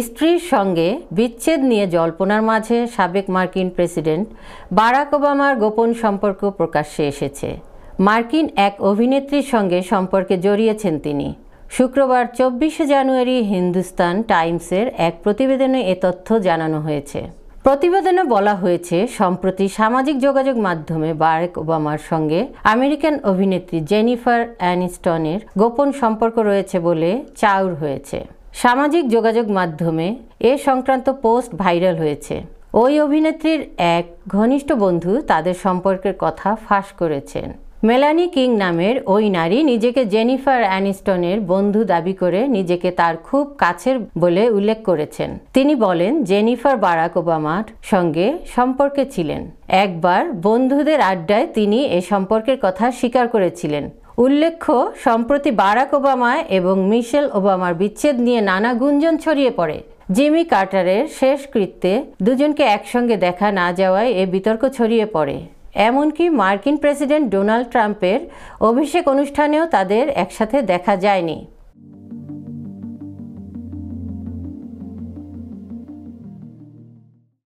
স্ত্রীর সঙ্গে বিচ্ছেদ নিয়ে জল্পনার মাঝে সাবেক মার্কিন প্রেসিডেন্ট বারাক ওবামার গোপন সম্পর্ক প্রকাশ্যে এসেছে। মার্কিন এক অভিনেত্রীর সঙ্গে সম্পর্কে জড়িয়েছেন তিনি। শুক্রবার 24শে জানুয়ারি হিন্দুস্তান টাইমসের এক প্রতিবেদনে এ তথ্য জানানো হয়েছে। প্রতিবেদনে বলা হয়েছে, সম্প্রতি সামাজিক যোগাযোগ মাধ্যমে বারাক ওবামার সঙ্গে আমেরিকান অভিনেত্রী জেনিফার অ্যানিস্টনের গোপন সম্পর্ক রয়েছে বলে চাউর হয়েছে। সামাজিক যোগাযোগ মাধ্যমে এ সংক্রান্ত পোস্ট ভাইরাল হয়েছে। ওই অভিনেত্রীর এক ঘনিষ্ঠ বন্ধু তাদের সম্পর্কের কথা ফাঁস করেছেন। মেলানি কিং নামের ওই নারী নিজেকে জেনিফার অ্যানিস্টনের বন্ধু দাবি করে নিজেকে তার খুব কাছের বলে উল্লেখ করেছেন। তিনি বলেন, জেনিফার বারাক ওবামার সঙ্গে সম্পর্কে ছিলেন। একবার বন্ধুদের আড্ডায় তিনি এ সম্পর্কের কথা স্বীকার করেছিলেন। উল্লেখ্য, সম্প্রতি বারাক ওবামা এবং মিশেল ওবামার বিচ্ছেদ নিয়ে নানা গুঞ্জন ছড়িয়ে পড়ে। জিমি কার্টারের শেষকৃত্যে দুজনকে একসঙ্গে দেখা না যাওয়ায় এ বিতর্ক ছড়িয়ে পড়ে। এমনকি মার্কিন প্রেসিডেন্ট ডোনাল্ড ট্রাম্পের অভিষেক অনুষ্ঠানেও তাদের একসাথে দেখা যায়নি।